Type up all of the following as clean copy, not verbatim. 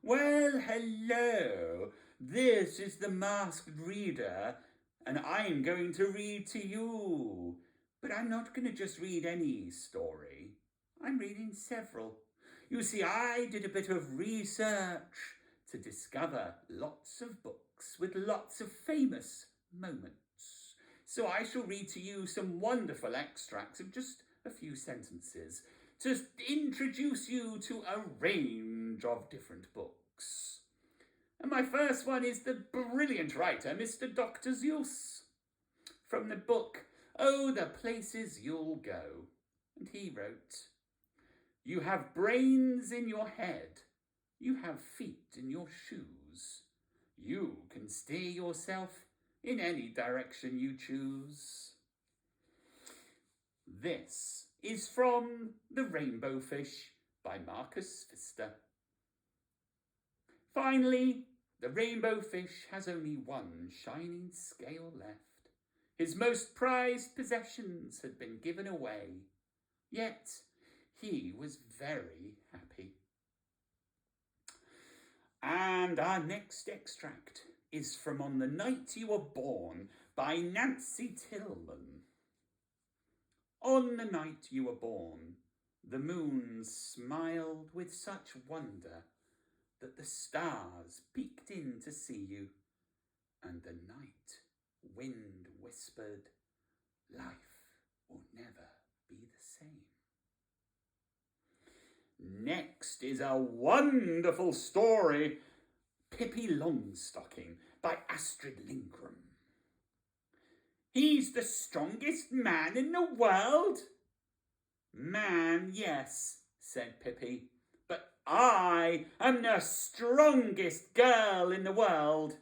Well, hello. This is the Masked Reader, and I'm going to read to you. But I'm not going to just read any story. I'm reading several. You see, I did a bit of research to discover lots of books with lots of famous moments. So I shall read to you some wonderful extracts of just a few sentences to introduce you to a range of different books. And my first one is the brilliant writer, Mr. Dr. Seuss, from the book, Oh, the Places You'll Go. And he wrote, "You have brains in your head. You have feet in your shoes. You can steer yourself in any direction you choose." This is from The Rainbow Fish by Marcus Pfister. Finally, the rainbow fish has only one shining scale left. His most prized possessions had been given away, yet he was very happy. And our next extract is from On the Night You Were Born by Nancy Tillman. On the night you were born, the moon smiled with such wonder that the stars peeked in to see you, and the night wind whispered, "Life will never be the same." Next is a wonderful story, Pippy Longstocking by Astrid Lingaram. "He's the strongest man in the world?" "Man, yes," said Pippy, "but I am the strongest girl in the world.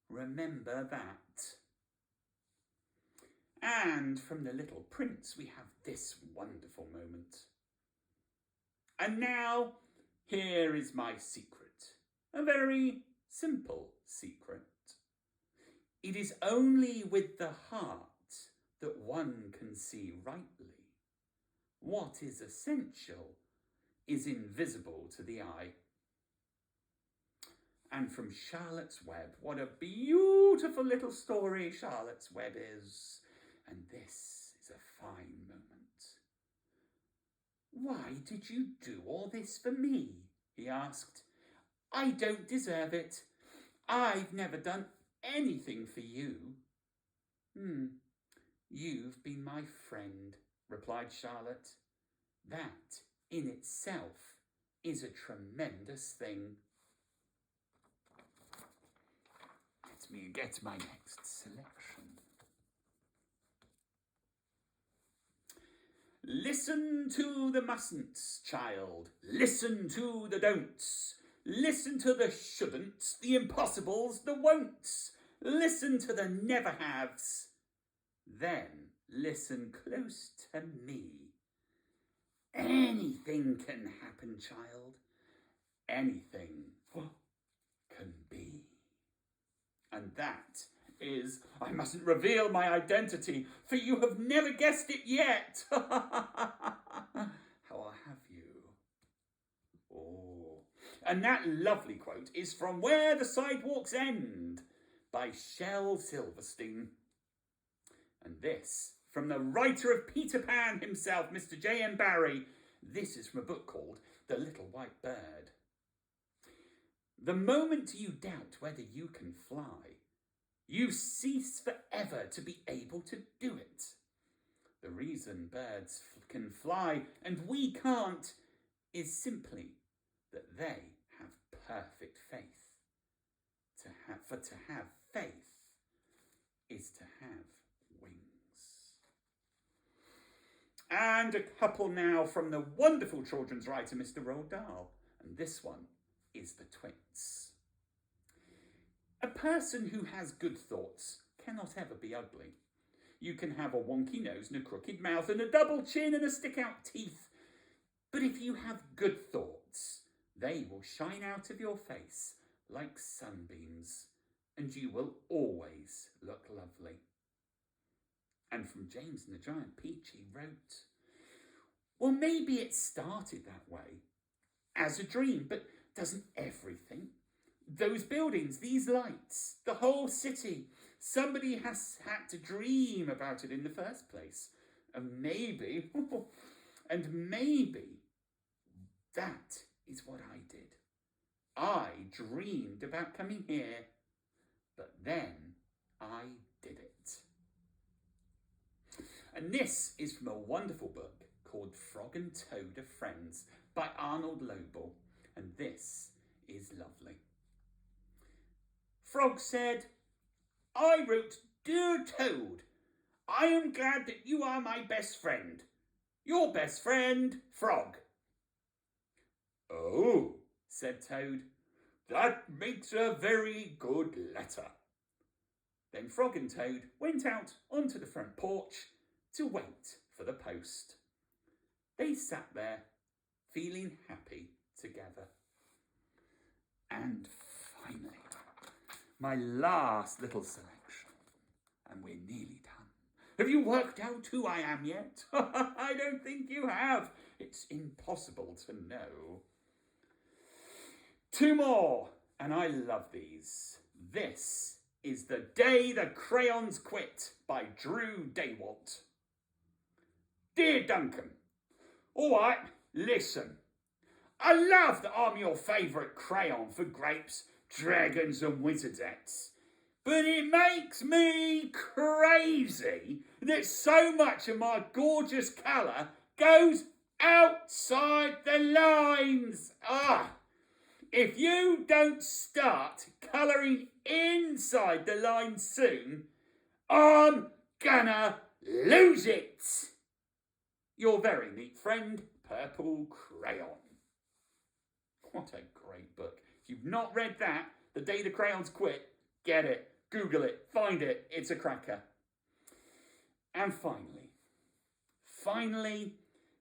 Remember that." And from The Little Prince we have this wonderful moment. "And now, here is my secret, a very simple secret. It is only with the heart that one can see rightly. What is essential is invisible to the eye." And from Charlotte's Web, what a beautiful little story Charlotte's Web is. And this is a fine moment. "Why did you do all this for me?" he asked. "I don't deserve it. I've never done anything for you." "You've been my friend," replied Charlotte. "That in itself is a tremendous thing." Let me get my next selection. Listen to the mustn'ts, child. Listen to the don'ts. Listen to the shouldn'ts, the impossibles, the won'ts. Listen to the never-haves. Then listen close to me. Anything can happen, child. Anything can be. And that is, I mustn't reveal my identity, for you have never guessed it yet. How I'll have you. Oh. And that lovely quote is from Where the Sidewalks End by Shel Silverstein. And this, from the writer of Peter Pan himself, Mr. J.M. Barrie. This is from a book called The Little White Bird. "The moment you doubt whether you can fly, you cease forever to be able to do it. The reason birds can fly and we can't is simply that they have perfect faith. To have faith is to have wings." And a couple now from the wonderful children's writer, Mr. Roald Dahl. And this one is The Twins. "A person who has good thoughts cannot ever be ugly. You can have a wonky nose and a crooked mouth and a double chin and a stick-out teeth. But if you have good thoughts, they will shine out of your face like sunbeams, and you will always look lovely." And from James and the Giant Peach, he wrote, "Well, maybe it started that way, as a dream, but Doesn't everything? Those buildings, these lights, the whole city. Somebody has had to dream about it in the first place. And maybe, that is what I did. I dreamed about coming here, but then I did it. And this is from a wonderful book called Frog and Toad Are Friends by Arnold Lobel. And this is lovely. Frog said, I wrote, Dear Toad, I am glad that you are my best friend. Your best friend, Frog. Oh, said Toad, that makes a very good letter. Then Frog and Toad went out onto the front porch to wait for the post. They sat there, feeling happy together. And finally, my last little selection, and we're nearly done. Have you worked out who I am yet? I don't think you have. It's impossible to know. 2 more, and I love these. This is The Day the Crayons Quit by Drew Daywalt. Dear Duncan, all right, listen. I love that I'm your favourite crayon for grapes, dragons and wizardettes. But it makes me crazy that so much of my gorgeous colour goes outside the lines. If you don't start colouring inside the lines soon, I'm gonna lose it. Your very neat friend, Purple Crayon. What a great book. If you've not read that, The Day the Crayons Quit, get it, Google it, find it, it's a cracker. And finally,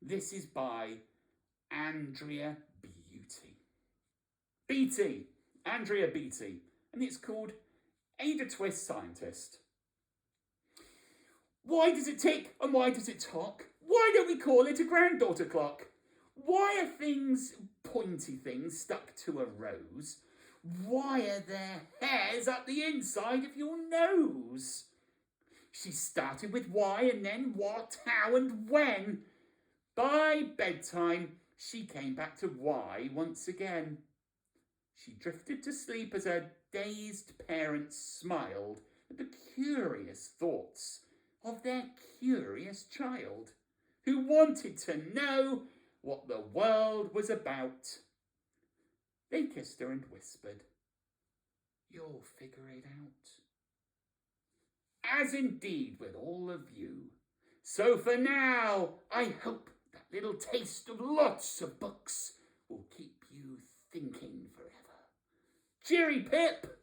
this is by Andrea Andrea Beatty, and it's called Ada Twist Scientist. Why does it tick and why does it tock? Why don't we call it a granddaughter clock? Why are pointy things stuck to a rose? Why are there hairs up the inside of your nose? She started with why and then what, how and when. By bedtime, she came back to why once again. She drifted to sleep as her dazed parents smiled at the curious thoughts of their curious child, who wanted to know what the world was about. They kissed her and whispered, You'll figure it out. As indeed will all of you. So for now, I hope that little taste of lots of books will keep you thinking forever. Cheery Pip!